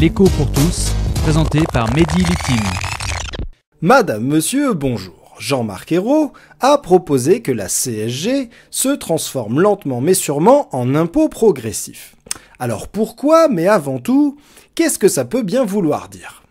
L'écho pour tous, présenté par Mehdi Littim. Madame, monsieur, bonjour. Jean-Marc Ayrault a proposé que la CSG se transforme lentement mais sûrement en impôt progressif. Alors pourquoi, mais avant tout, qu'est-ce que ça peut bien vouloir dire?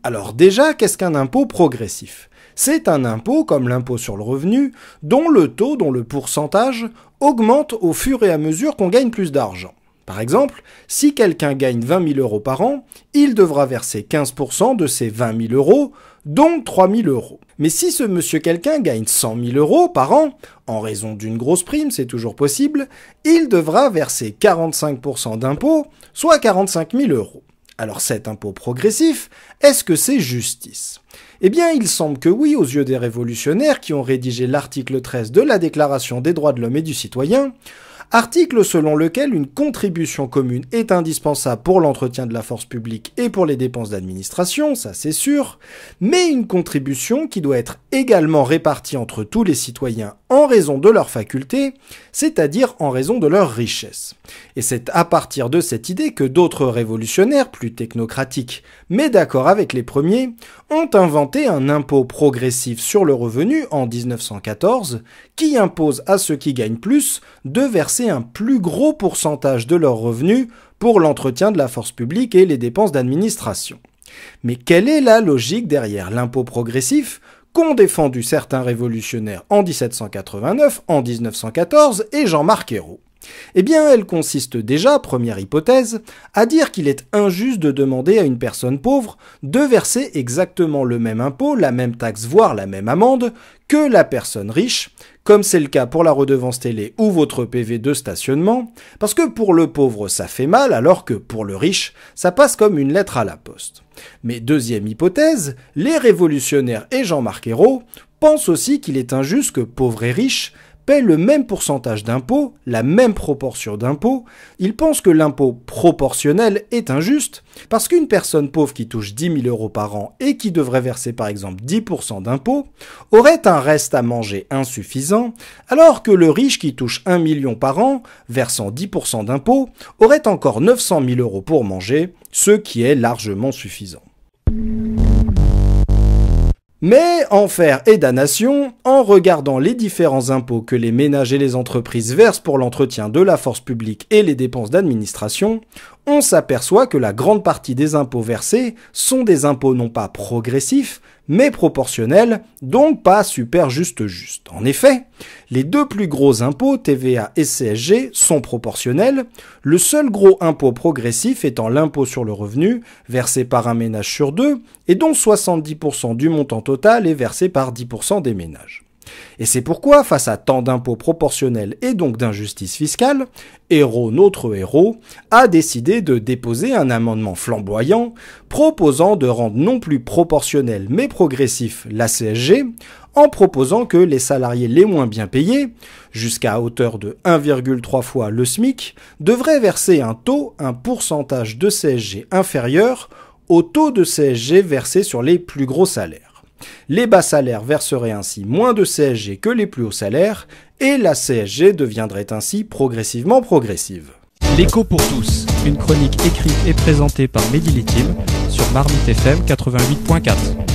Alors déjà, qu'est-ce qu'un impôt progressif? C'est un impôt comme l'impôt sur le revenu, dont le taux, dont le pourcentage, augmente au fur et à mesure qu'on gagne plus d'argent. Par exemple, si quelqu'un gagne 20 000 euros par an, il devra verser 15% de ces 20 000 euros, donc 3 000 euros. Mais si ce monsieur quelqu'un gagne 100 000 euros par an, en raison d'une grosse prime, c'est toujours possible, il devra verser 45% d'impôt, soit 45 000 euros. Alors cet impôt progressif, est-ce que c'est justice? Eh bien, il semble que oui, aux yeux des révolutionnaires qui ont rédigé l'article 13 de la Déclaration des droits de l'homme et du citoyen, article selon lequel une contribution commune est indispensable pour l'entretien de la force publique et pour les dépenses d'administration, ça c'est sûr, mais une contribution qui doit être également répartie entre tous les citoyens en raison de leurs facultés, c'est-à-dire en raison de leur richesse. Et c'est à partir de cette idée que d'autres révolutionnaires, plus technocratiques, mais d'accord avec les premiers, ont inventé un impôt progressif sur le revenu en 1914 qui impose à ceux qui gagnent plus de verser un plus gros pourcentage de leurs revenus pour l'entretien de la force publique et les dépenses d'administration. Mais quelle est la logique derrière l'impôt progressif qu'ont défendu certains révolutionnaires en 1789, en 1914 et Jean-Marc Ayrault? Eh bien, elle consiste déjà, première hypothèse, à dire qu'il est injuste de demander à une personne pauvre de verser exactement le même impôt, la même taxe, voire la même amende, que la personne riche, comme c'est le cas pour la redevance télé ou votre PV de stationnement, parce que pour le pauvre ça fait mal, alors que pour le riche, ça passe comme une lettre à la poste. Mais deuxième hypothèse, les révolutionnaires et Jean-Marc Ayrault pensent aussi qu'il est injuste que pauvres et riches paient le même pourcentage d'impôt, la même proportion d'impôt. Ils pensent que l'impôt proportionnel est injuste parce qu'une personne pauvre qui touche 10 000 euros par an et qui devrait verser par exemple 10% d'impôt aurait un reste à manger insuffisant, alors que le riche qui touche 1 million par an, versant 10% d'impôt, aurait encore 900 000 euros pour manger, ce qui est largement suffisant. Mais, enfer et damnation, en regardant les différents impôts que les ménages et les entreprises versent pour l'entretien de la force publique et les dépenses d'administration, on s'aperçoit que la grande partie des impôts versés sont des impôts non pas progressifs, mais proportionnels, donc pas super juste. En effet, les deux plus gros impôts, TVA et CSG, sont proportionnels, le seul gros impôt progressif étant l'impôt sur le revenu, versé par un ménage sur deux, et dont 70% du montant total est versé par 10% des ménages. Et c'est pourquoi, face à tant d'impôts proportionnels et donc d'injustice fiscale, Ayrault, notre héros, a décidé de déposer un amendement flamboyant proposant de rendre non plus proportionnel mais progressif la CSG, en proposant que les salariés les moins bien payés, jusqu'à hauteur de 1,3 fois le SMIC, devraient verser un pourcentage de CSG inférieur au taux de CSG versé sur les plus gros salaires. Les bas salaires verseraient ainsi moins de CSG que les plus hauts salaires, et la CSG deviendrait ainsi progressivement progressive. L'écho pour tous, une chronique écrite et présentée par Mehdi Littim sur Marmite FM 88.4.